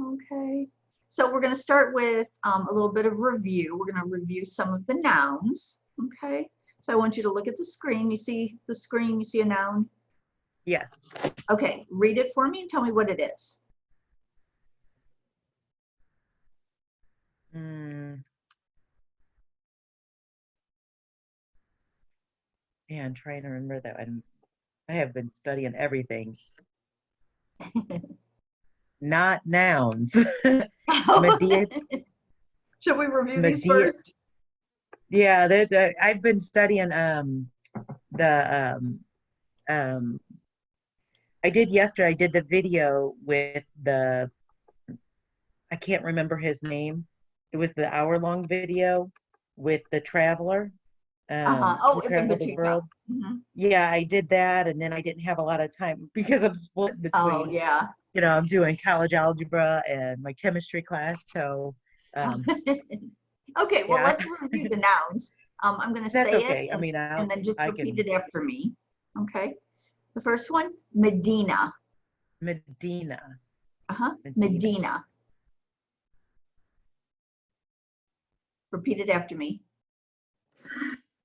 Okay. So we're going to start with a little bit of review. We're going to review some of the nouns. Okay. So I want you to look at the screen. You see the screen? You see a noun? Yes. Okay. Read it for me and tell me what it is. Yeah, I'm trying to remember that. I have been studying everything. Not nouns. Medea, Should we review these Medea. first? Yeah, I've been studying the I did yesterday. I did the video with I can't remember his name. It was the hour-long video with the traveler Oh, who Ibn traveled the Battuta. world. Yeah, I did that, and then I didn't have a lot of time because I'm split Oh, between, yeah. I'm doing college algebra and my chemistry class. So, Okay, well, yeah, let's review the nouns. I'm going to that's say it okay. I mean, and then just I repeat can it after me. Okay. The first one, Medina. Medina, Medina, Medina. Repeat it after me.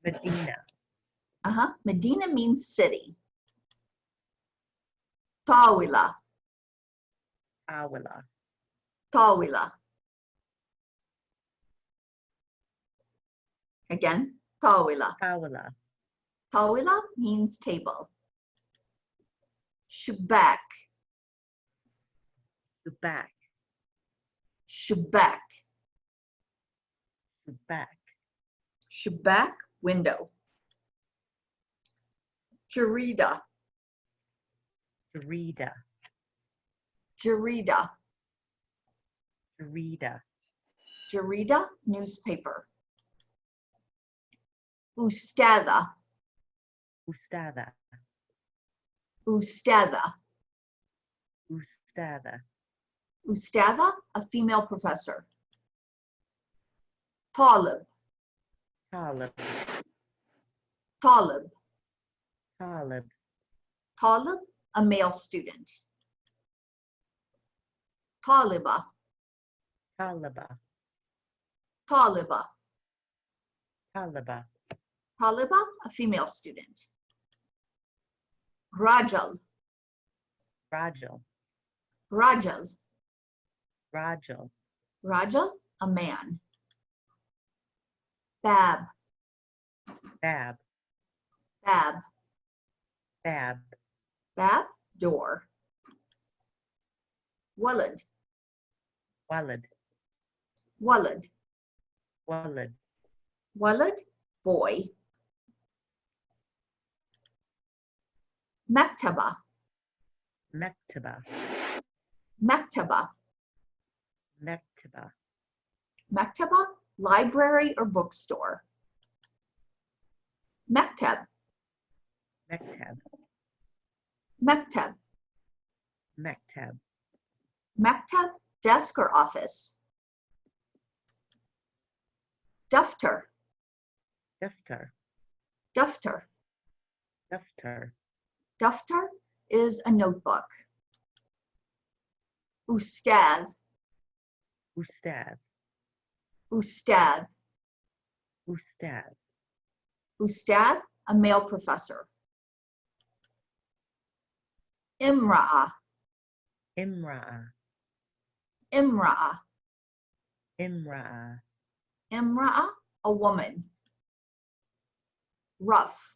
Medina, Medina means city. Tawila. Awila, Tawila. Again, Tawila. Awila, Tawila means table. Shubak. Subak, Shubak. Subak, Shubak, window. Jarida. Jarida, Jarida. Jarida, Jarida, newspaper. Ustada. Ustada, Ustada. Ustada, Ustada, a female professor. Talib. Talib, Talib. Talib, Talib, a male student. Taliba. Taliba, Taliba. Taliba, Taliba, a female student. Rajal. Rajal, Rajal. Rajal, Rajal, a man. Bab. Bab, Bab. Bab, Bab, door. Walad. Walid, Walad. Walid, Walad, boy. Maktaba. Mektaba, Maktaba. Mektaba, Maktaba, library or bookstore. Maktab. Mektab, Maktab. Mektab, Maktab, desk or office. Daftar. Daftar, Daftar. Daftar, Daftar is a notebook. Ustad. Ustad, Ustad. Ustad, Ustad, a male professor. Imra'a. Imra'a, Imra'a. Imra'a, Imra'a, a woman. Rough.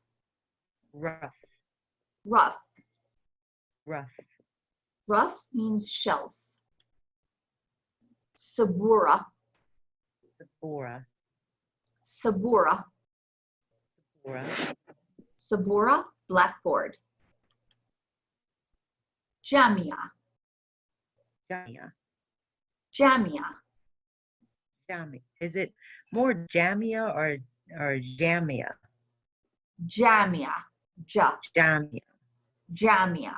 Rough, Rough. Rough, Rough means shelf. Sabura. Sabura, Sabura. Sabura, Sabura, blackboard. Jamia. Jamia, Jamia. Jamia. Is it more Jamia or Jamia? Jamia. Ja. Jamia. Jamia.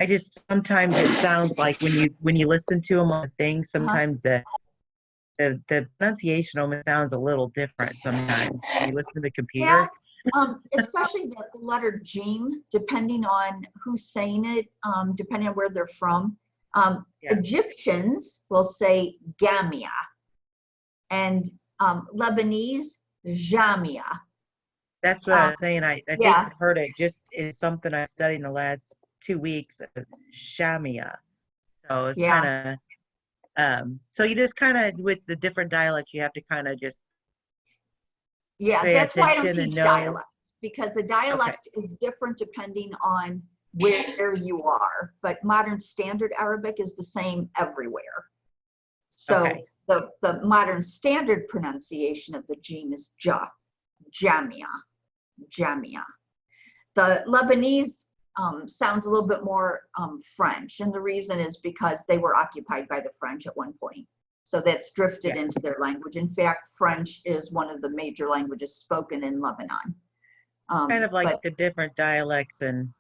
I just sometimes it sounds like when you listen to them on the thing, sometimes the pronunciation almost sounds a little different sometimes. When you listen to the computer. Yeah, especially the letter Jim, depending on who's saying it, depending on where they're from. Yeah. Egyptians will say gamia, and Lebanese jamia. That's what I was saying. I think Yeah, I've heard it just is something I studied in the last 2 weeks, Shamia. So it's yeah, kind of, so you just kind of, with the different dialects, you have to kind of just yeah. pay That's why I don't attention and teach know. dialect, because the Okay. dialect is different depending on where you are. But modern standard Arabic is the same everywhere. So Okay. the modern standard pronunciation of the gene is ja, jamia, jamia. The Lebanese sounds a little bit more French, and the reason is because they were occupied by the French at one point. So that's drifted Yeah. into their language. In fact, French is one of the major languages spoken in Lebanon. Kind of like But the different dialects in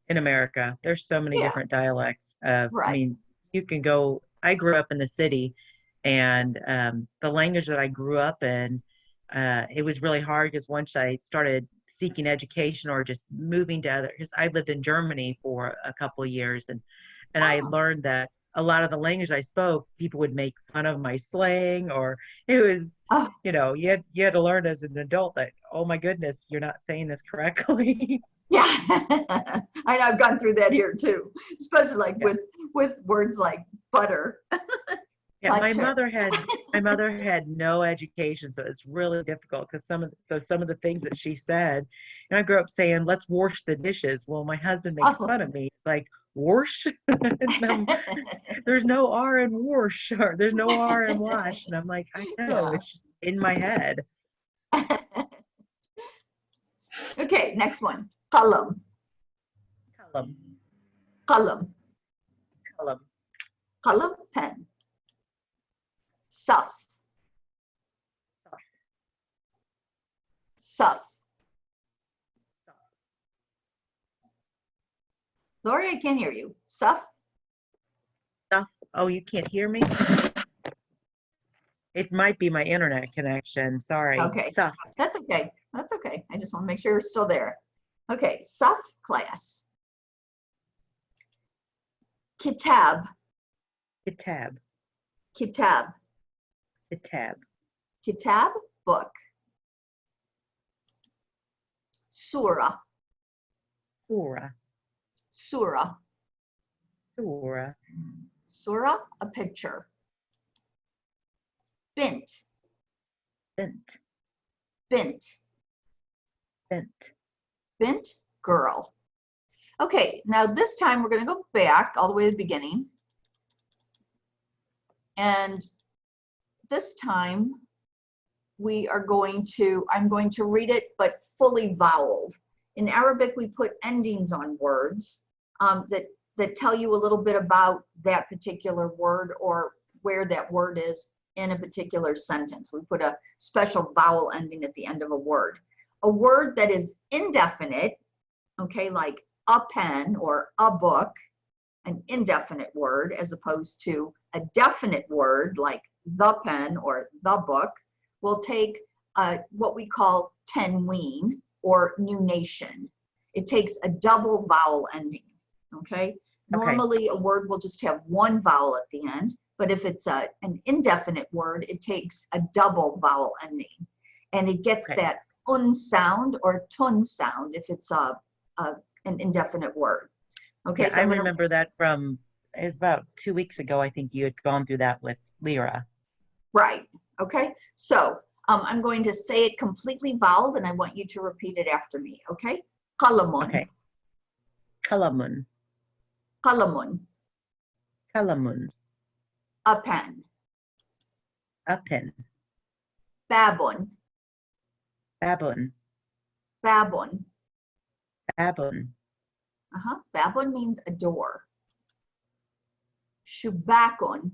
America. There's so many yeah, different dialects. I right. mean, you can go, I grew up in the city, and the language that I grew up in, it was really hard because once I started seeking education or just moving to other, because I lived in Germany for a couple of years, and I Oh, learned that a lot of the language I spoke, people would make fun of my slang, or it was, oh, you had to learn as an adult that, oh my goodness, you're not saying this correctly. yeah. I know I've gone through that here too, especially like Yeah. with words like butter, Yeah, butter. my mother had no education, so it's really difficult because some of the things that she said, and I grew up saying, "Let's wash the dishes." Well, my husband makes Oh. fun of me. It's like, wash? No, there's no R in wash, or there's no R in wash. And I'm like, I know, Yeah. it's just in my head. Okay, next one. Qalam, Column, qalam, column, qalam, pen. Saf, saf. Lori, I can't hear you. Saf. stuff. Oh, you can't hear me? It might be my internet connection. Sorry. Okay, Stuff, that's okay. That's okay. I just want to make sure you're still there. Okay, saf class. Kitab, kitab, kitab, kitab, kitab, book. Surah, surah, surah, surah, surah, a picture. Bint, bent, bint, bent. bint, girl. Okay, now this time we're going to go back all the way to the beginning. And this time I'm going to read it, but fully voweled. In Arabic, we put endings on words that tell you a little bit about that particular word or where that word is in a particular sentence. We put a special vowel ending at the end of a word. A word that is indefinite, okay, like a pen or a book, an indefinite word, as opposed to a definite word like the pen or the book, will take what we call tenween or nunation. It takes a double vowel ending, okay? Okay. Normally a word will just have one vowel at the end, but if it's an indefinite word, it takes a double vowel ending. And it gets Okay. that un sound or tun sound if it's an indefinite word. Okay, Yeah, so I I'm going to remember that from, it was about 2 weeks ago. I think you had gone through that with Lyra. right. Okay, so I'm going to say it completely voweled, and I want you to repeat it after me. Okay, qalamun, Okay. Kalamun, qalamun, kalamun, a pen, a pen, babun, babun, babun. babun, Babun means a door. Shubakun,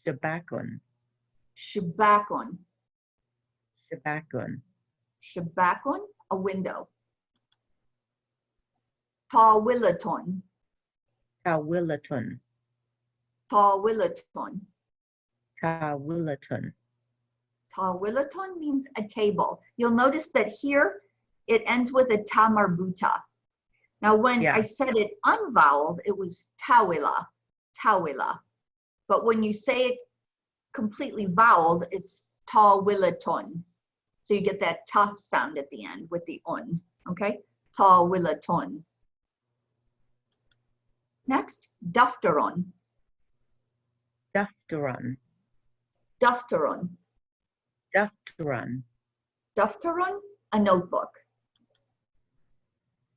shabakun, shubakun, shabakun, shubakun, a window. Tawilatun, tawilatun, tawilatun. tawilatun. Tawilatun means a table. You'll notice that here it ends with a ta marbuta. Now, when I Yeah. said it unvoweled, it was tawila. tawila. But when you say it completely voweled, it's tawilaton. So you get that ta sound at the end with the un, okay? Tawilaton. Next, daftaron. Daftaron. Daftaron. Daftaron. Daftaron, a notebook.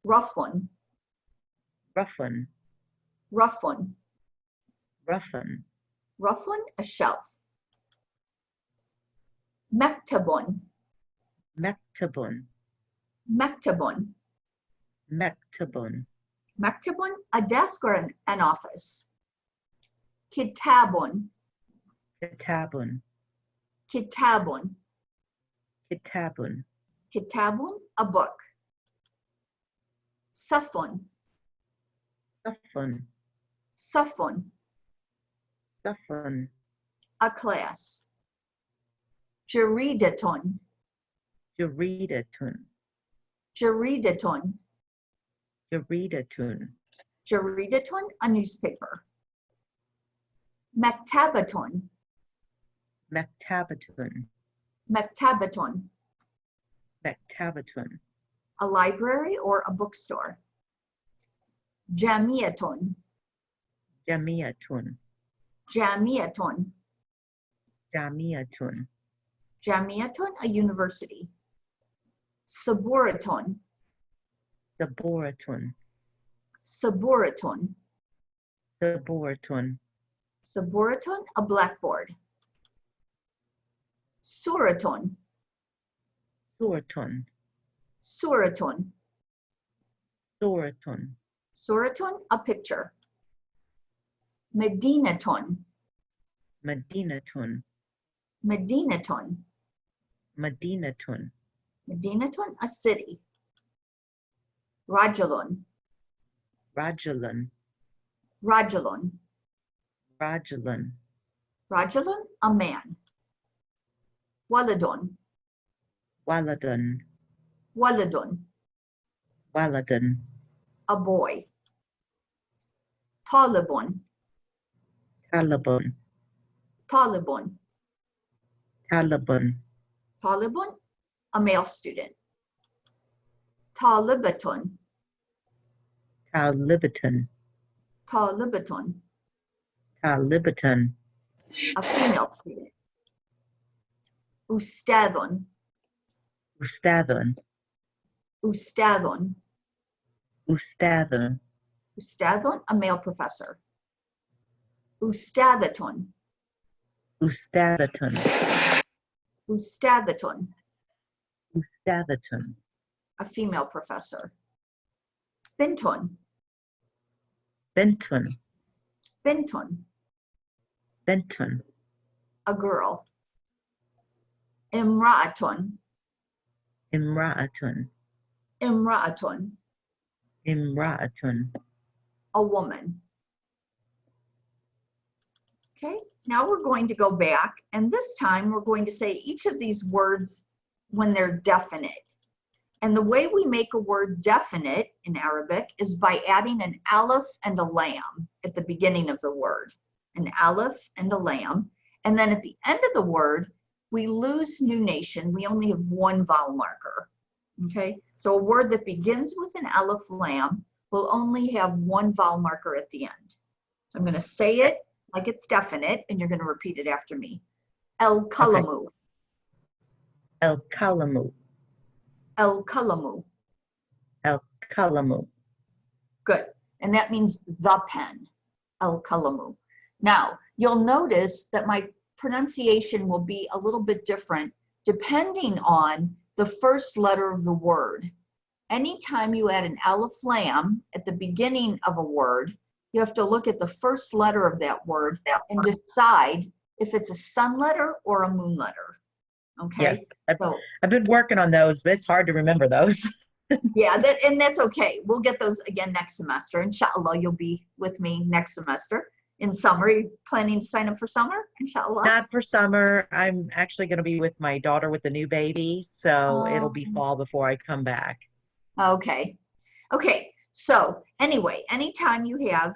Rafun. Ruffin. Rafun. Ruffin. Rafun, a shelf. Mektabun. Mektabun. Mektabun. Mektabun. Mektabun, a desk or an office. Kitabun. Kitabun. Kitabun. Kitabun. Kitabun, a book. Safun. Safun. Safun, Safun. a class. Jaridatun. Jaridatun. Jaridatun. Jaridatun. Jaridatun, a newspaper. Maktabatun. Mektabatun. Maktabatun, Mektabatun. a library or a bookstore. Jamiatun. Jamiatun. Jamiatun. Jamiatun. Jamiatun, a university. Saburatun. Saboratun. Saburatun. Saboratun. Saburatun, a blackboard. Suratun. Suratun. Suratun. Suratun. Suratun, a picture. Medinatun. Medinatun. Medinatun. Medinatun. Medinatun, a city. Rajulun. Rajulan. Rajulun. Rajulan. Rajulun, a man. Waladun. Waladun. Waladun, Waladun. a boy. Talibun. Talibun. Talibun. Talibun. Talibun, a male student. Talibatun. Talibatun. Talibatun, Talibatun. a female student. Ustadun. Ustadun. Ustadun. Ustadun. Ustadun, a male professor. Ustadatun. Ustadatun. Ustadatun, Ustadatun. a female professor. Bintun. Bentun. Bintun, Bentun. a girl. Imra'atun. Imra'atun. Imra'atun, Imra'atun. a woman. Okay, now we're going to go back, and this time we're going to say each of these words when they're definite. And the way we make a word definite in Arabic is by adding an aleph and a lam at the beginning of the word. An aleph and a lam. And then at the end of the word, we lose nunation. We only have one vowel marker. Okay, so a word that begins with an aleph lam will only have one vowel marker at the end. So I'm going to say it like it's definite, and you're going to repeat it after me. El kalamu. El kalamu. El kalamu. El kalamu. Good. And that means the pen. El kalamu. Now, you'll notice that my pronunciation will be a little bit different depending on the first letter of the word. Anytime you add an aleph lam at the beginning of a word, you have to look at the first letter of that word and decide if it's a sun letter or a moon letter. Okay? Yes, So, I've been working on those, but it's hard to remember those. yeah, and that's okay. We'll get those again next semester. Inshallah, you'll be with me next semester in summer. Are you planning to sign up for summer? Inshallah. Not for summer. I'm actually going to be with my daughter with the new baby, so it'll be fall before I come back. Okay. Okay. So anyway, anytime you have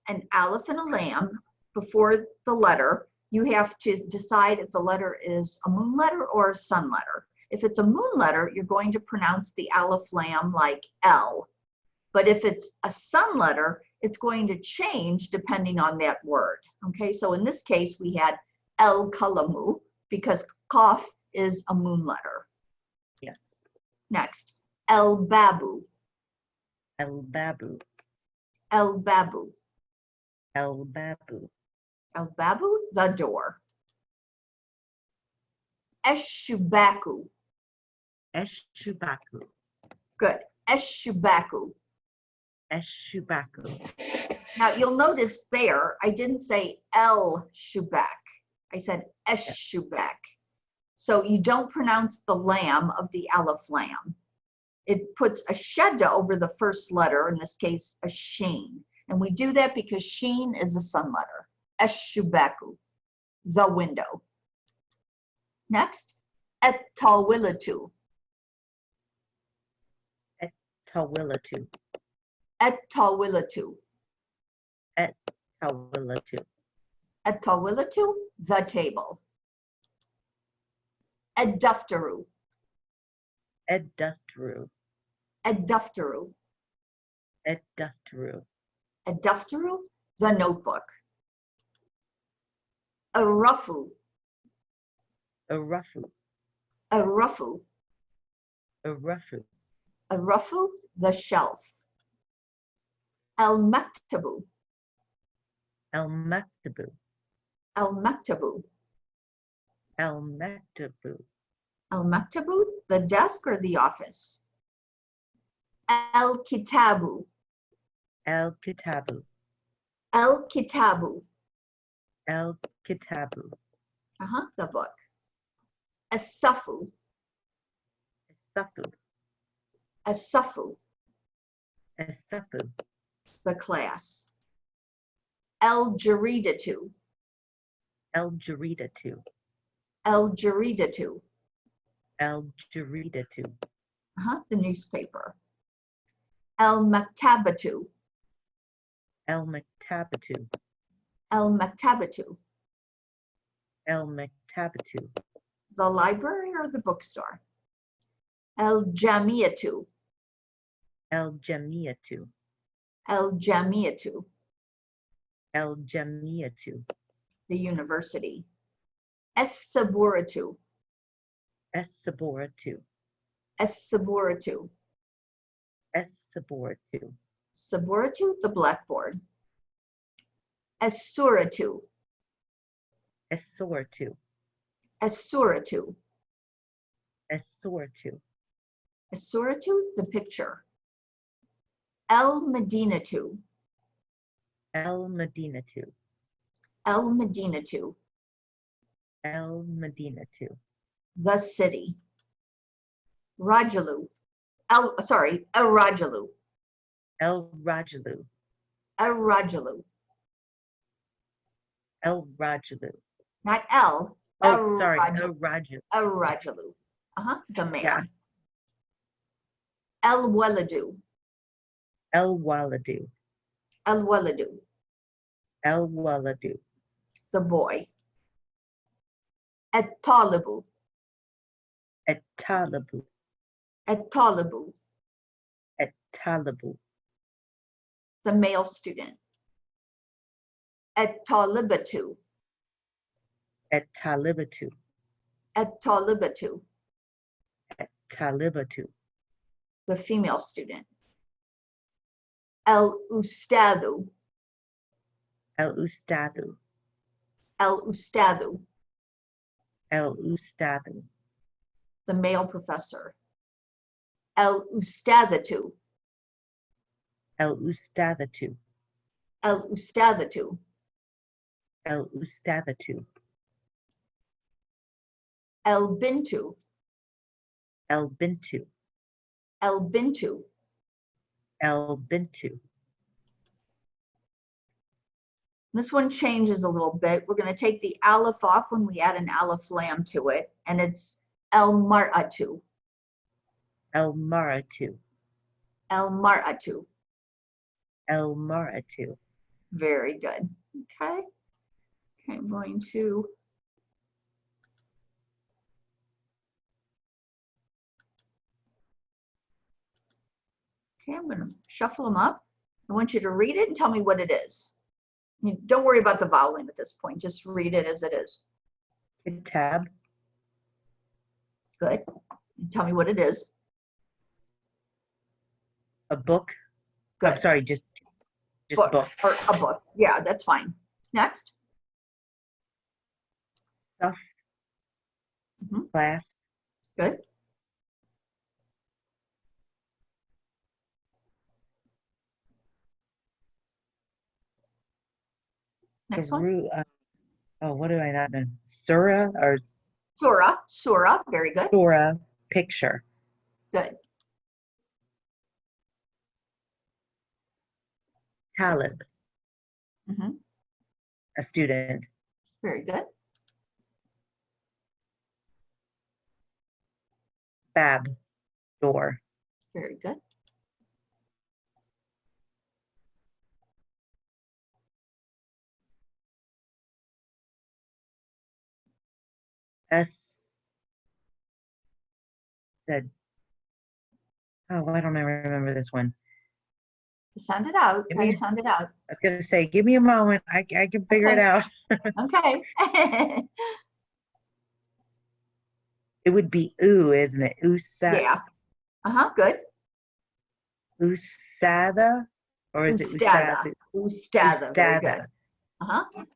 an aleph and a lam before the letter, you have to decide if the letter is a moon letter or a sun letter. If it's a moon letter, you're going to pronounce the aleph lam like L. But if it's a sun letter, it's going to change depending on that word. Okay, so in this case, we had El Kalamu because Qaf is a moon letter. Yes. Next, El Babu. El Babu. El Babu. El Babu. El Babu, the door. Eshubaku. Eshubaku. Good. Eshubaku. Eshubaku. Now you'll notice there, I didn't say El Shubak. I said Eshubak. So you don't pronounce the lam of the aleph lam. It puts a shedda over the first letter, in this case, a sheen. And we do that because sheen is a sun letter. Eshubaku, the window. Next, et-tawilatu. Et-tawilatu. Et-tawilatu. Et-tawilatu. Et-tawilatu, the table. Ed-daftaru. Ed-daftaru. Ed-daftaru. Ed-daftaru. Ed-daftaru, the notebook. Arafu. Arafu. Arafu. Arafu. Arafu, the shelf. Al-maktabu. El-maktabu. Al-maktabu. El-maktabu. Al-maktabu, the desk or the office. Al-kitabu. El-kitabu. Al-kitabu. El-kitabu. The book. As-safu. As-safu. As-safu, As-safu. the class. El-jaridatu. El-jaridatu. El-jaridatu. El-jaridatu. The newspaper. El-maktabatu. El-maktabatu. El-maktabatu, El-maktabatu. the library or the bookstore. El-jamiatu. El-jamiyatu. El-jamiatu, El-jamiyatu. the university. Es-saburatu. Es-saboratu. Es-saburatu. Es-saboratu. Saburatu, the blackboard. Es-suratu. Es-soratu. Es-suratu. Es-soratu. Es-suratu, the picture. El-madinatu. El-madinatu. El-madinatu, El-madinatu. the city. Rajalu. El-Rajalu. El-rajalu. El-Rajalu. El-rajalu. Not El. Oh, sorry. El-Rajalu. El-rajalu. El-Rajalu. The man. Yeah. El-Waladu. El-waladu. El-Waladu, El-waladu. the boy. Et-Talibu. Et-talabu. Et-Talibu, Et-talabu. the male student. Et-Talibatu. Et-talibatu. Et-Talibatu, Et-talibatu. the female student. El-Ustadu. El-ustadu. El-Ustadu, El-ustadu. the male professor. El-Ustadatu. El-ustadatu. El-Ustadatu, El-ustadatu. El-Bintu. El-bintu. El-Bintu, El-bintu. this one changes a little bit. We're going to take the aleph off when we add an aleph lam to it, and it's El-Mar'atu. El-maratu. El-Mar'atu, El-maratu. Very good. Okay. Okay, I'm going to. Okay, I'm going to shuffle them up. I want you to read it and tell me what it is. Don't worry about the voweling at this point. Just read it as it is. Tab. Good. And tell me what it is. A book. Good. I'm sorry, just book. Or a book. Yeah, that's fine. Next. Stuff. Class. Good. Next one. Oh, what do I not know? Surah or Surah. Very good. Surah picture. Good. Talib. A student. Very good. Bab. Door. Very good. Said. Oh, why don't I remember this one? Sound it out. Try to sound it out. I was going to say, give me a moment. I can figure it out. Okay. It would be ooh, isn't it? Yeah. Good. Usada? Or is it Ustada? Ustada. Very good.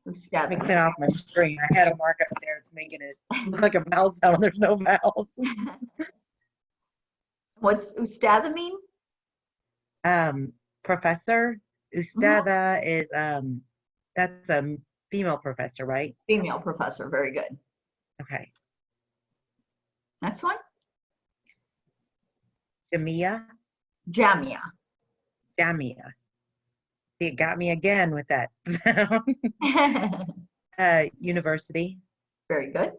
Ustada. Let me clean off my screen. I had a mark up there. It's making it look like a vowel sound. There's no vowels. What's ustada mean? Professor. Ustada is that's a female professor, right? Female professor. Very good. Okay. Next one. Jamia. Jamia. Jamia. See, it got me again with that sound. University. Very good.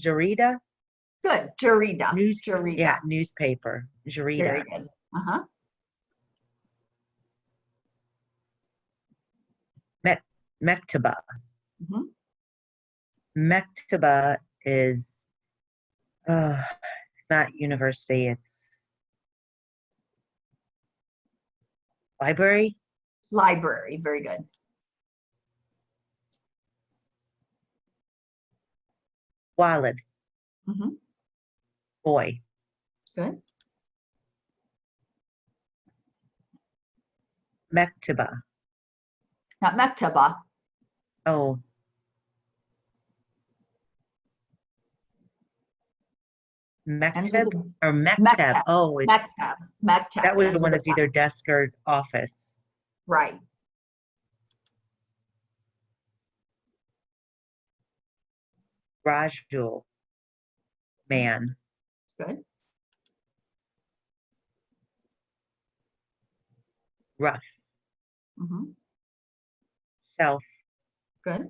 Jarida. Good. Jarida. Jarida. Yeah, newspaper. Jarida. Very good. Mektaba. Mektaba is it's not university, it's library. Library. Very good. Walid. Boy. Good. Mektaba. Not mektaba. Oh. Mektab or Mektab? Oh, it's Mektab. That was the one that's either desk or office. Right. Rajul. Man. Good. Rough. Shelf. Good.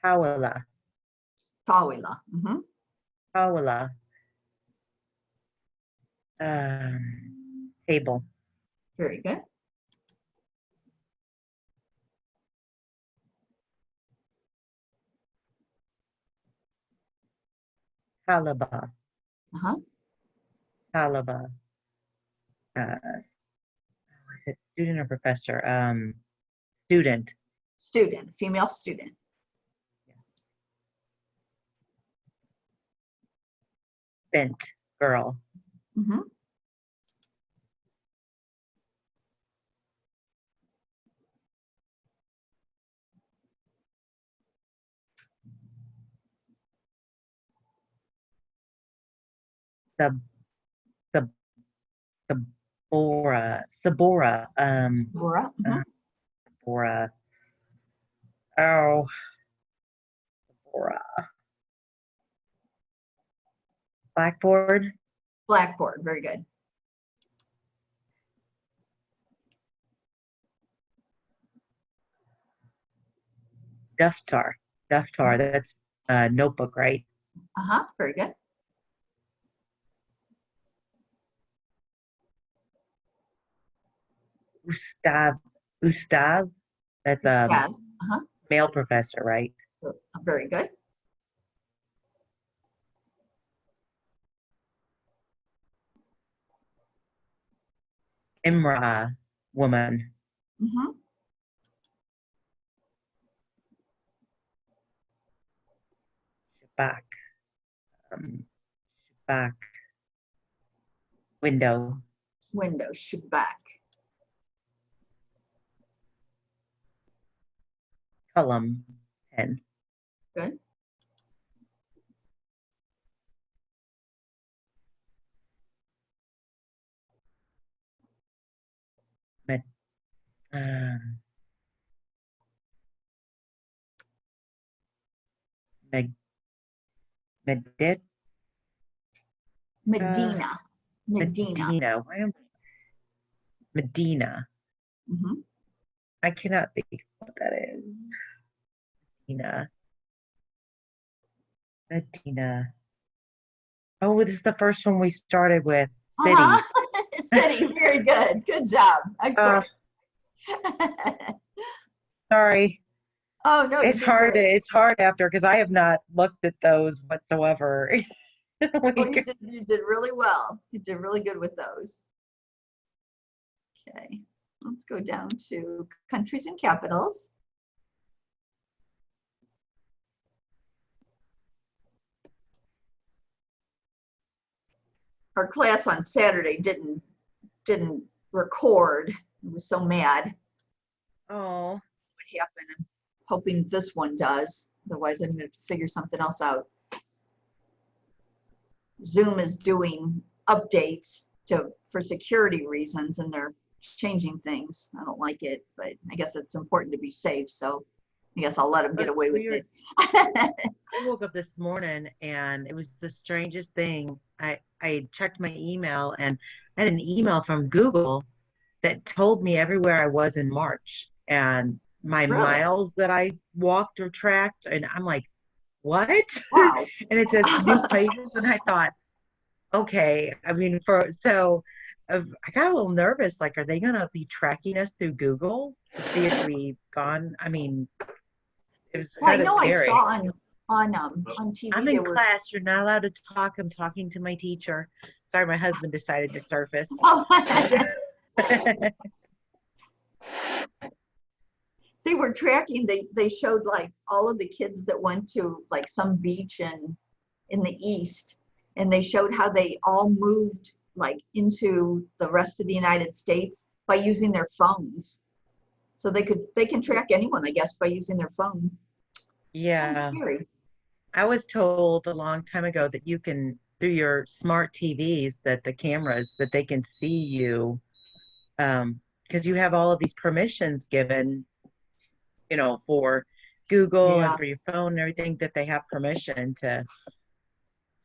Tawala. Tawila. Tawala. Table. Very good. Talaba. Talaba. Is it student or professor? Student. Student. Female student. Bent. Girl. Sabora. Sabora. Sabora. Oh, Laura. Blackboard. Blackboard, very good. Daftar. Daftar. That's a notebook, right? Very good. Ustav. Ustav. That's a Ustad, male professor, right? very good. Imra, woman. Mhm. Shabak. Shabak. Window. Window, shabak. Column. Pen. Good. Med, Meg, Medit. Medina. Medina. Medina. Why am Medina? Mhm. I cannot think what that is. Medina. Medina. Oh, this is the first one we started with. City. City, very good. Good job. Excellent. Sorry. Oh, no, you It's did hard. great. It's hard after because I have not looked at those whatsoever. Oh, you did really well. You did really good with those. Okay, let's go down to countries and capitals. Our class on Saturday didn't record. I was so mad. Oh. What happened? I'm hoping this one does. Otherwise, I'm going to have to figure something else out. Zoom is doing updates for security reasons, and they're changing things. I don't like it, but I guess it's important to be safe. So I guess I'll let them get away with it. I woke up this morning and it was the strangest thing. I checked my email and I had an email from Google that told me everywhere I was in March and my Really? miles that I walked or tracked. And I'm like, what? Wow. And it says new places. And I thought, okay, I mean, I got a little nervous. Like, are they going to be tracking us through Google to see if we've gone? I mean, it was Well, I kind of know I scary. saw on TV. I'm in class. You're not allowed to talk. I'm talking to my teacher. Sorry, my husband decided to surface. Oh. They were tracking. They showed like all of the kids that went to like some beach in the east, and they showed how they all moved like into the rest of the United States by using their phones. So they can track anyone, I guess, by using their phone. Yeah. That's scary. I was told a long time ago that you can, through your smart TVs, that the cameras, that they can see you, because you have all of these permissions given, for Google and Yeah, for your phone and everything, that they have permission to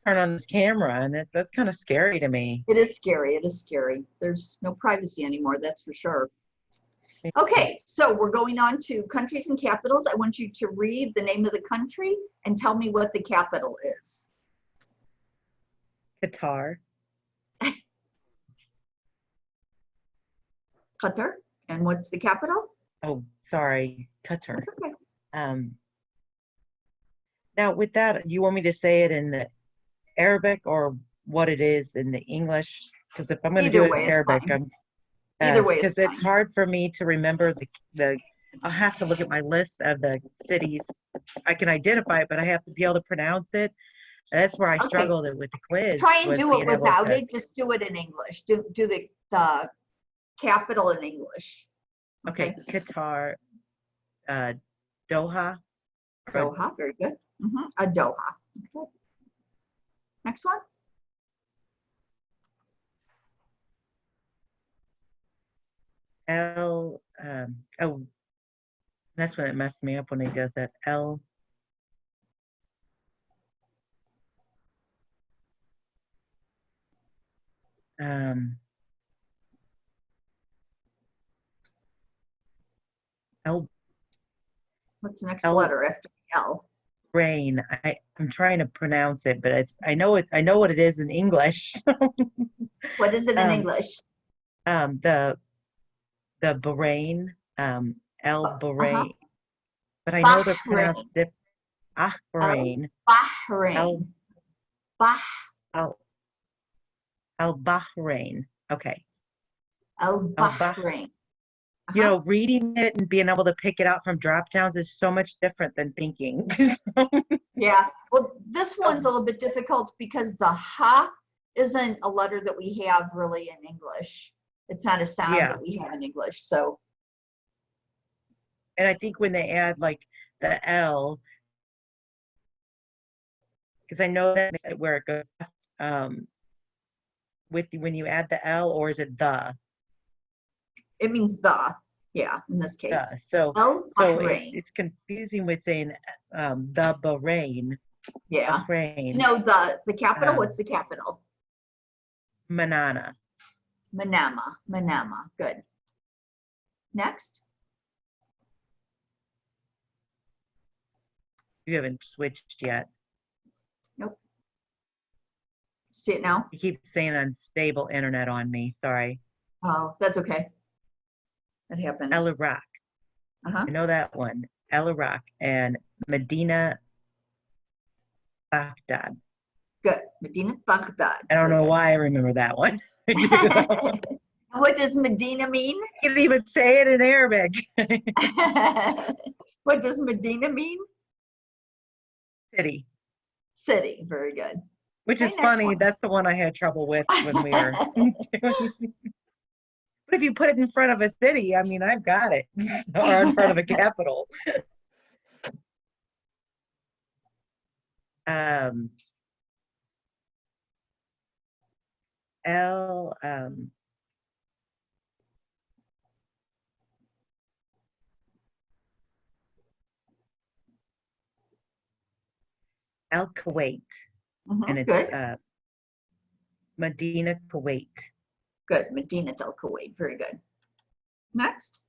turn on this camera. And that's kind of scary to me. it is scary. It is scary. There's no privacy anymore, that's for sure. Okay, so we're going on to countries and capitals. I want you to read the name of the country and tell me what the capital is. Qatar. Qatar. And what's the capital? Oh, sorry, Qatar. That's okay. Now, with that, you want me to say it in the Arabic or what it is in the English? Because if I'm going to do it in Arabic, Either way is because it's fine. hard for me to remember the. I'll have to look at my list of the cities. I can identify it, but I have to be able to pronounce it. And that's where I Okay. struggled with the quiz. Try and do it being able without to- it. Just do it in English. Do the capital in English. Okay, Qatar, Doha. Doha, very good. A Doha. Okay. Next one. Oh, That's when it messed me up when he does that. L. Um, L. What's the next L. letter after L? Rain. I'm trying to pronounce it, but I know it. I know what it is in English. What is it in um, English? um, the Bahrain. El Uh-huh. Bahrain. But I know they're pronounced Bahrain. dip. El Bahrain. El Bahrain. Bah El El Bahrain. Okay. El El Bah. Bahrain. You Uh-huh. know, reading it and being able to pick it out from drop downs is so much different than thinking. Yeah. Well, this So, one's a little bit difficult because the ha isn't a letter that we have really in English. It's not a sound yeah. that we have in English. So And I think when they add like the L, because I know that makes it where it goes um with when you add the L, or is it the? it means the. Yeah, in this case. The. So El so it, Bahrain. it's confusing with saying the Bahrain. Yeah. You Bahrain. know the capital? Um What's the capital? Manana. Manama. Manama. Good. Next. You haven't switched yet. Nope. See it now? You keep saying unstable internet on me. Sorry. Oh, that's okay. That El happens. Iraq. Uh-huh. I know that one. El Iraq and Medina Baghdad. Good. Medina Baghdad. I don't Very know good. why I remember that one. I do though. What does Medina mean? I can't even say it in Arabic. What does Medina mean? City, City. Very good. which Okay, is next funny. one. That's the one I had trouble with when we were doing. But if you put it in front of a city, I mean, I've got it, or in front of a capital. Um, El El Kuwait, and it's Good. Medina Kuwait. Good. Medina Del Kuwait. Very good. Next.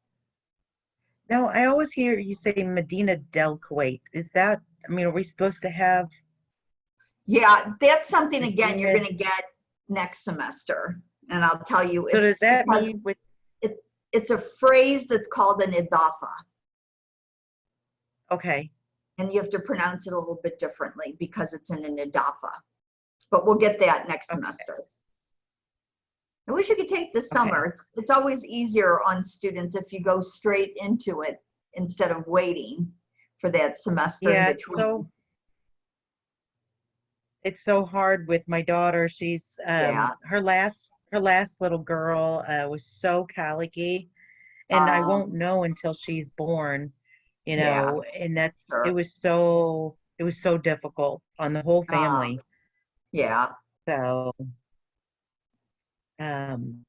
No, I always hear you say Medina del Kuwait. Is that, I mean, are we supposed to have Yeah, that's something again you're Medina? going to get next semester. And I'll tell you, So does it's that because mean with, it's a phrase that's called an idafa. okay, And you have to pronounce it a little bit differently because it's in an idafa. But we'll get that next okay, semester. I wish you could take this okay. summer. It's always easier on students if you go straight into it instead of waiting for that semester in Yeah, between. it's so hard with my daughter. She's Yeah. her last little girl was so colicky, and I won't know until she's born, you Yeah, know, and sure. it was so difficult on the whole Uh, family. yeah. So um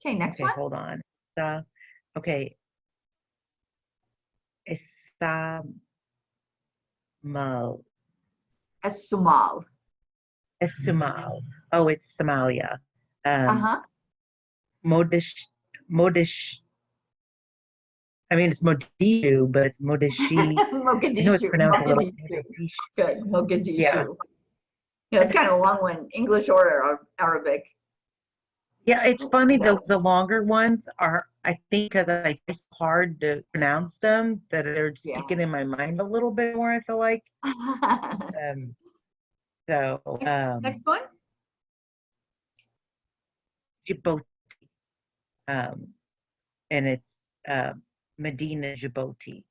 Okay, next okay, one. hold on. Okay, Isamal. As-Sumal. Sumal. Oh, it's Somalia. Um, Uh-huh. Modish, Modish. I mean, it's Modishu, but it's Modishi. I know it's Mogadishu. pronounced a little Mogadishu. Modish. Good. Yeah, Mogadishu. Yeah, it's kind of a long one. English or Arabic. yeah. It's funny. That The longer ones are, I think, because it's hard to pronounce them, that they're yeah. sticking in my mind a little bit more. I feel like. Um, so, Next one. Djibouti, um, and it's Medina Djibouti.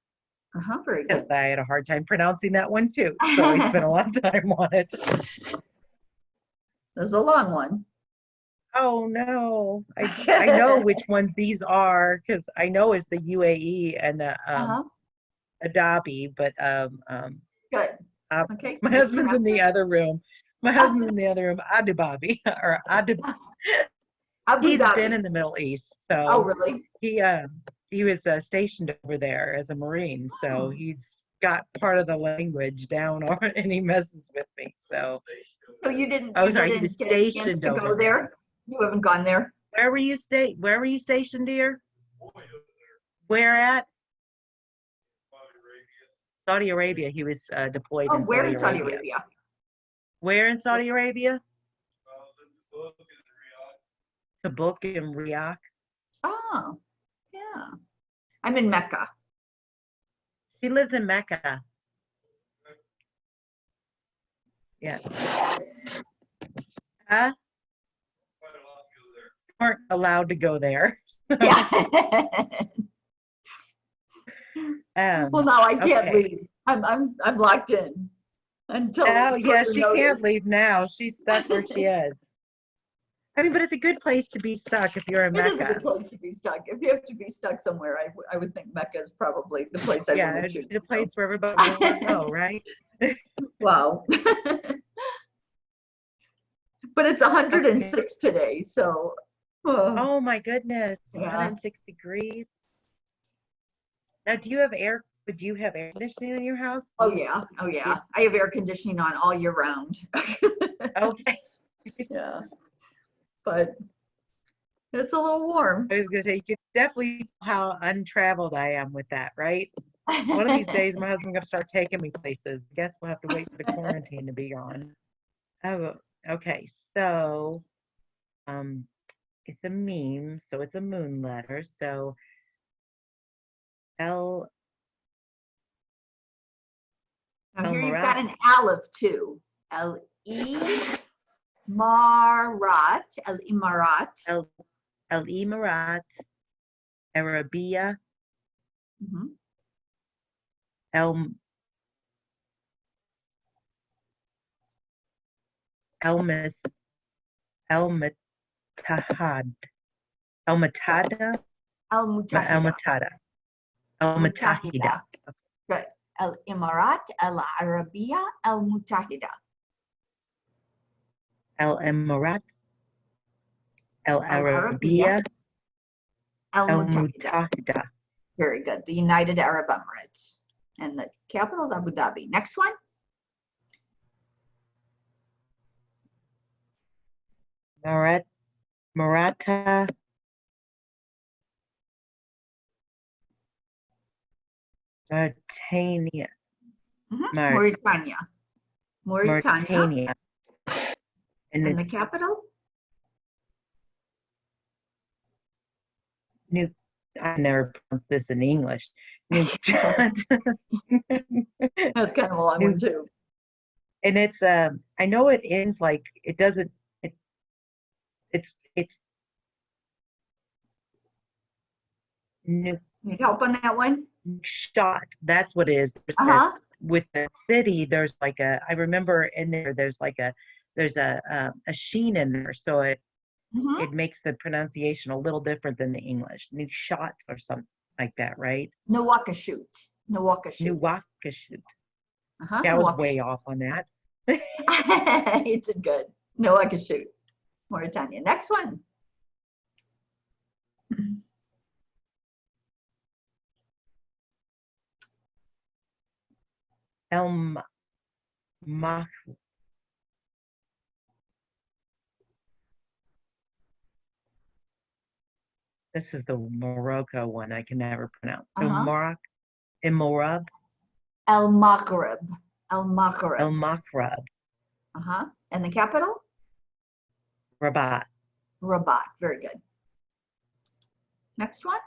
Very Because good. I had a hard time pronouncing that one too. So I spent a lot of time on it. This is a long one. Oh no. I know which ones these are because I know it's the UAE and the Uh-huh. Adabi, but Good. uh, Okay. my Can you husband's pronounce in the it? other room. My husband's in the other room, Adibabi or Adib. Abu He's been Dhabi. in the Middle East, Oh, so really? he he was stationed over there as a Marine, so he's got part of the language down on, and he messes with me. So, So you didn't, oh, you sorry, he didn't was get a chance stationed to over go there. there? You haven't gone there? Where were you stationed, dear? Where at? Saudi Arabia. He was deployed Oh, in where Saudi in Saudi Arabia. Arabia? Where in Saudi Arabia? Tabuk and Riyadh. Oh, yeah. I'm in Mecca. She lives in Mecca. Yeah. Huh? Weren't allowed to go there. Yeah. Well, now I can't Okay. leave. I'm locked in until Oh, yeah, further she can't notice. leave now. She's stuck where she is. I mean, but it's a good place to be stuck if you're in It is a Mecca. good place to be stuck. If you have to be stuck somewhere, I would think Mecca is probably the place I Yeah, want to it's choose. a place where everybody wants to go, right? Wow. But it's 106 today, so. Oh my goodness, Yeah. 106 degrees. Now, do you have air conditioning in your house? Oh yeah, oh yeah. I have air conditioning on all year round. Okay. Yeah, but it's a little warm. I was gonna say, you can definitely tell how untraveled I am with that, right? One of these days, my husband's gonna start taking me places. I guess we'll have to wait for the quarantine to be gone. Oh, okay. So, it's a meme, so it's a moon letter. So, Now El here you've Marat, got an aleph too. Marat, El Imarat. El Emirat, Arabia, Mhm. El Elmis, El Mutahad, El Mutada, Al El Mutahida. Mutada, El Mutahida. Good. El Imarat, El Arabia, El Mutahida. El Emirat, El Al Arabia, Arabia, El El Mutahida. Mutahida. Very good. The United Arab Emirates. And the capital is Abu Dhabi. Next one. Maratha, Mauritania, Mauritania. Mauritania. Mauritania, and And the it's capital? New. I never pronounce this in English. New, That's kind of a long one New, too. and it's I know it ends like it doesn't. It's New Need help on that one? shot. That's what it is. Uh-huh. With the city, there's like I remember in there. There's a sheen in there, so Mhm. it makes the pronunciation a little different than the English. New shot or something like that, right? Nawakashut. Nawakashut. Nuwakashut. Uh-huh. Yeah, I was way Nawakashut. off on that. You did good. Nawakashut. Mauritania. Next one. El Mah. This is the Morocco one I can never pronounce. Uh-huh. Imorab, El Maghrib. El Maghrib. El Makhrab, Uh-huh. And the capital? Rabat, Rabat. Very good. Next one.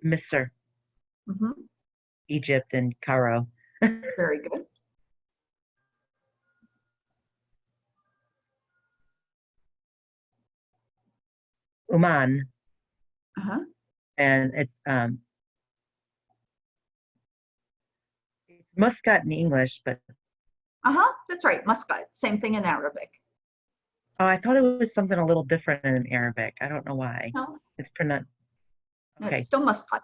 Misr, Mhm. Egypt, and Cairo. Very good. Oman, Uh-huh. and it's Muscat in English, but Uh-huh. That's right. Muscat. Same thing in Arabic. oh, I thought it was something a little different in Arabic. I don't know why. No, It's pronounced. it's Okay, still Muscat.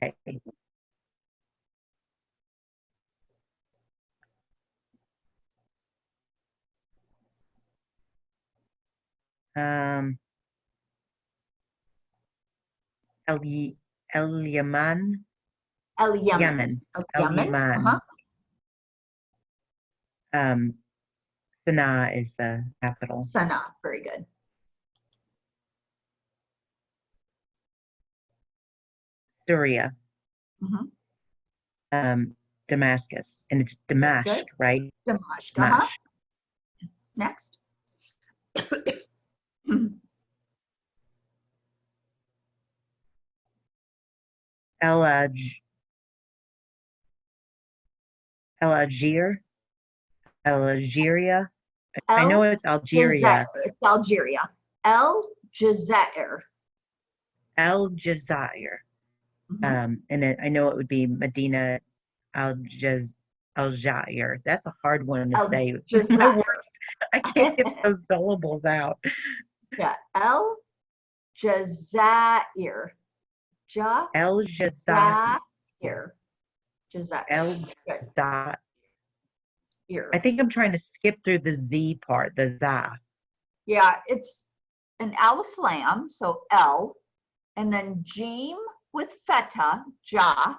okay. Um, El El Yaman, El-Yemen. Yemen, El El-Yemen. Yaman. Sana'a is the capital. Sana'a. Very good. Syria, Damascus, and it's Damascus, right? Damascus. Next. Algier, Algeria. I El know it's Algeria. It's Algeria. El Jazair. Al Jazair. And I know it would be Medina Al-Jazair. That's a hard one to say. My words, I can't get those syllables out. Yeah, El Jazair. El Jazair. Jazair. El Jazair. I think I'm trying to skip through the Z part, the za. Yeah, it's an alif lam, so El, and then Jim with feta, ja,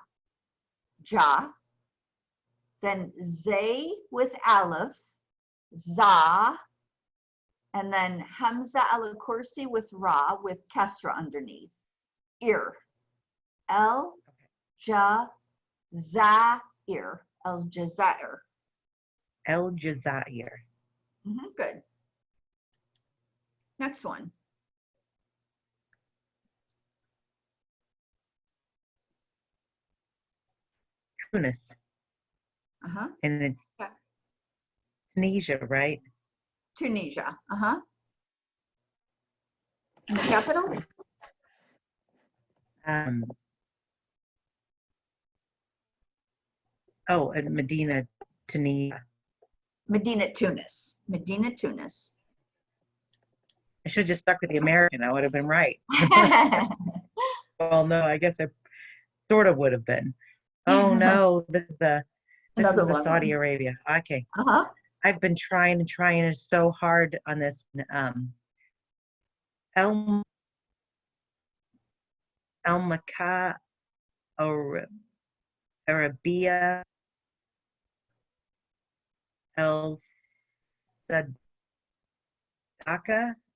then Zay with aleph, za, and then Hamza al-Kursi with ra with kasra underneath, Ir. El Jazair, El Jazair. El Jazair. Good. Next one. Tunis. And it's Tunisia, right? Tunisia. And the capital? And Medina, Tunisia. Medina, Tunis. Medina, Tunis. I should have just stuck with the American. I would have been right. Well, no, I guess I sort of would have been. Oh no, this is the Saudi Arabia. Okay. I've been trying it's so hard on this. El Makkah Arabia El Sadaka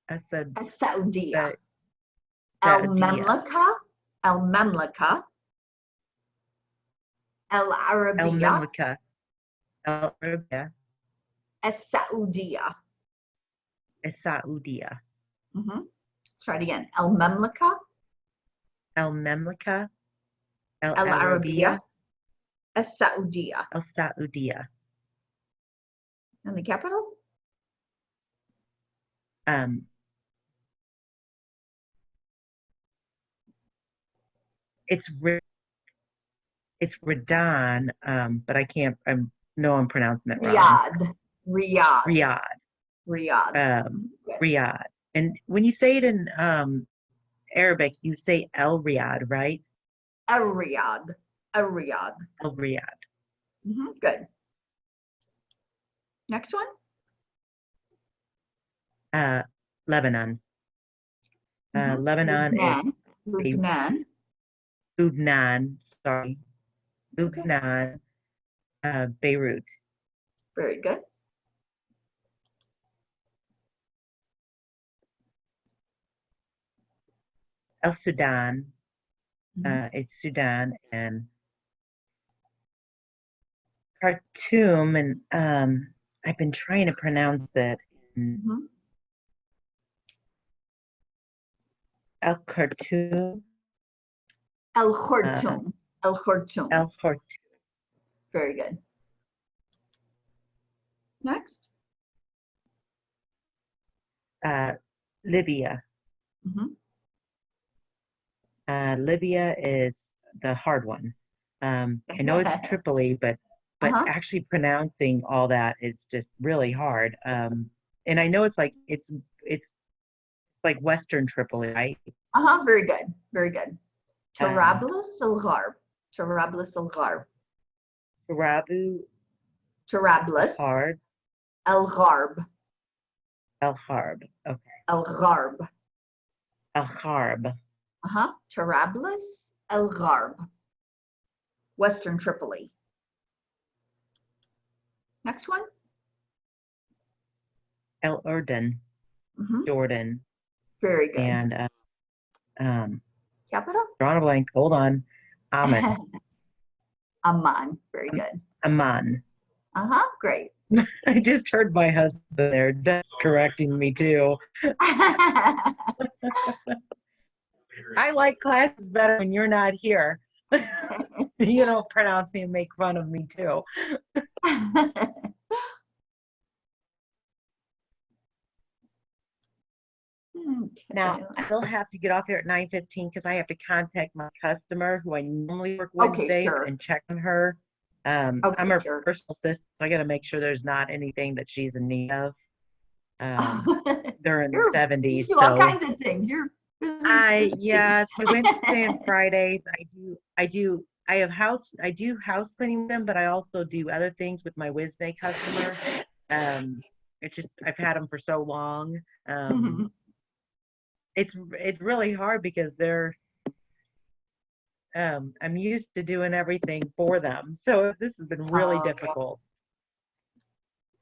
Saudiya. Al-Mamlaka. Al-Mamlaka. Al-Arabiya. Al-Mamlaka. Al-Arabiya. As-Saudiya. As-Saudiya. Let's try it again. Al-Mamlaka. Al-Mamlaka. Al-Arabiya. As-Saudiya. Al-Saudiya. And the capital? It's Radan, but I can't. I'm pronouncing it wrong. Riyadh. Riyadh. And when you say it in Arabic, you say El Riyadh, right? El Riyadh. El Riyadh. Good. Next one. Lebanon. Lebanon is Lebanon. Lebanon. Sorry. Lebanon. Beirut. Very good. El Sudan. It's Sudan and Khartoum, and I've been trying to pronounce that. El Khartoum. El Khartoum. El Khartoum. El Khartoum. Very good. Next. Libya. Libya is the hard one. I know it's Tripoli, but actually pronouncing all that is just really hard. And I know it's like Western Tripoli, right? Very good. Very good. Tarablis al-Gharb. Tarablis al-Gharb. Tarablis. Hard. Al-Gharb. El-Harb. Okay. El-Gharb. El-Harb. Tarablis al-Gharb, Western Tripoli. Next one. El Urdun, Jordan. Very good. And Capital? drawing a blank. Hold on. Amman. Amman. Very good. Amman. Great. I just heard my husband there correcting me too. I like classes better when you're not here. You don't pronounce me and make fun of me too. Now, I will have to get off here at 9:15 because I have to contact my customer who I normally work Wednesdays and check on her. I'm her personal assistant, so I got to make sure there's not anything that she's in need of. They're in the 70s. You do all kinds of things. You're busy. Yes, Wednesday and Fridays I do house cleaning with them, but I also do other things with my Wednesday customer. It's just I've had them for so long. It's really hard because they're I'm used to doing everything for them, so this has been really difficult.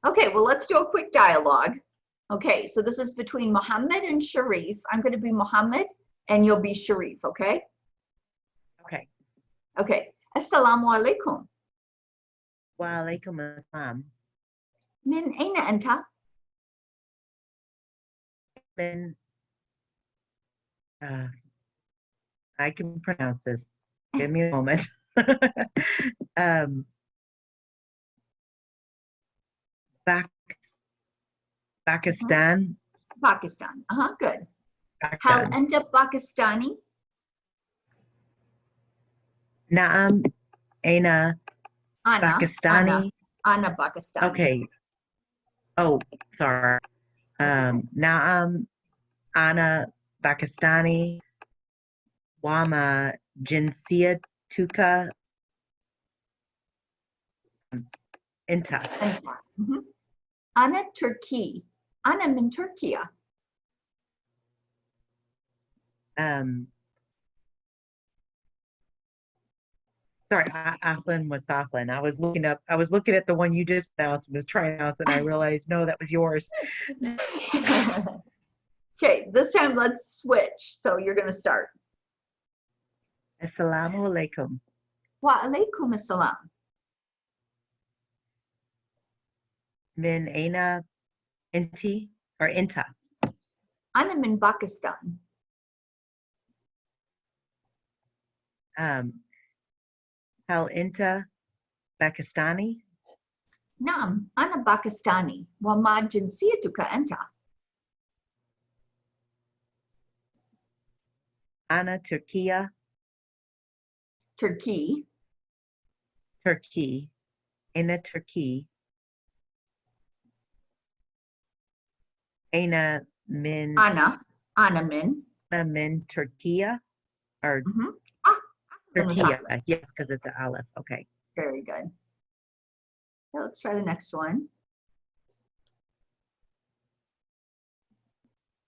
Okay, well, let's do a quick dialogue. Okay, so this is between Mohammed and Sharif. I'm going to be Mohammed and you'll be Sharif, okay? Okay. Assalamu alaikum. Wa alaikum assalam. Min aina anta? Min I can pronounce this. Give me a moment. Pakistan. Pakistan. Good. Hal anta Pakistani? Naam, Aina Pakistani. Ana Pakistani. Okay. Oh, sorry. Naam, Ana Pakistani. Wama Jinsiyatuka Inta. Ana Turkey. Ana min Turkiya. Sorry, Ahlan was Ahlan. I was looking at the one you just pronounced and was trying to pronounce it, and I realized, no, that was yours. Okay, this time let's switch. So you're going to start. Assalamu alaikum. Wa alaikum assalam. Min aina inti or inta? Ana min Pakistan. Hal inta Pakistani? Naam, ana Pakistani. Wa ma jinsiyatuka anta? Ana Turkiya. Turkey. Ina Turkey. Aina min. Ana min. Ana min Turkiya or Turkiya. Yes, because it's an aleph. Okay. Very good. Okay, let's try the next one.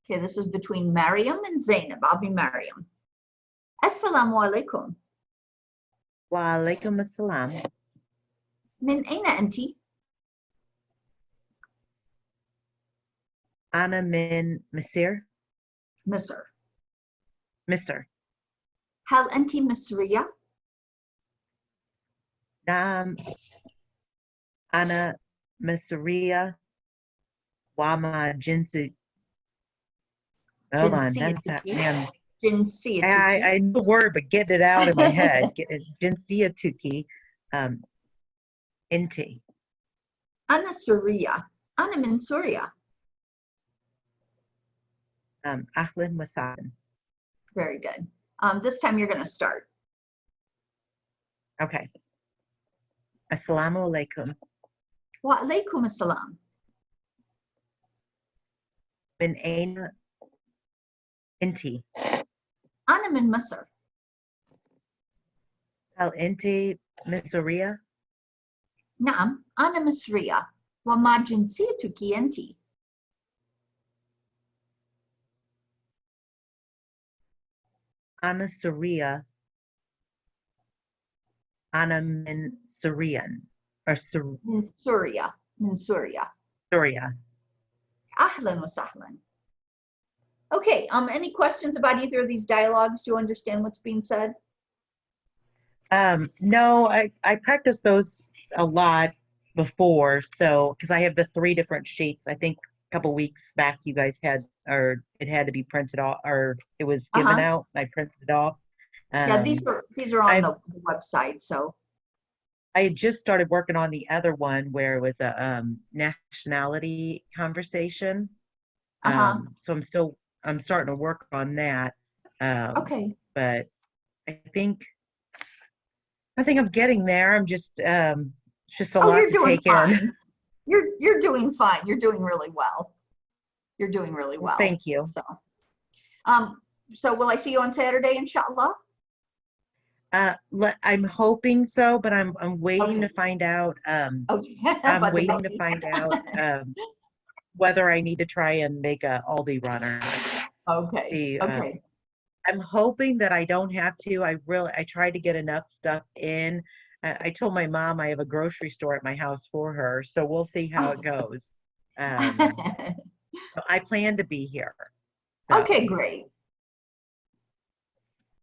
Okay, this is between Mariam and Zainab. I'll be Mariam. Assalamu alaikum. Wa alaikum assalam. Min aina anti? Ana min Misr. Misr. Hal anti Misriya? Naam. Ana Misriya. Wama jinsi. Hold on, that's that man. I know the word, but getting it out in my head. Jinsiyatuki. Inti. Ana Suriya. Ana min Surya. Ahlan wa sahlan. Very good. This time you're going to start. Okay. Assalamu alaikum. Wa alaikum assalam. Min aina inti? Ana min Misr. Hal inti Misriya? Naam, ana Misriya. Wa ma jinsiyatuki anti? Ana Surya, Ana Min Suryan, or من سوريا. من سوريا. Surya. أهلا وسهلا. Okay, any questions about either of these dialogues? Do you understand what's being said? No, I practiced those a lot before, so because I have the three different sheets. I think a couple weeks back you guys had, or it had to be printed off, or it was given Uh-huh. out. And I printed it off. Yeah, Um, these are on I the website, so. I had just started working on the other one where it was a nationality conversation. Uh-huh. So I'm starting to work on that. Okay. But I think I'm getting there. I'm just it's just a Oh, lot you're to doing take in. fine. You're doing fine. You're doing really well. You're doing really Well, well. thank you. So, so will I see you on Saturday, inshallah? I'm hoping so, but I'm waiting Okay. to find out. Okay. I'm By the waiting to baby. find out whether I need to try and make a Aldi runner. Okay. See, Okay. I'm hoping that I don't have to. I tried to get enough stuff in. I told my mom I have a grocery store at my house for her, so we'll see how it goes. I plan to be here. Okay, So great.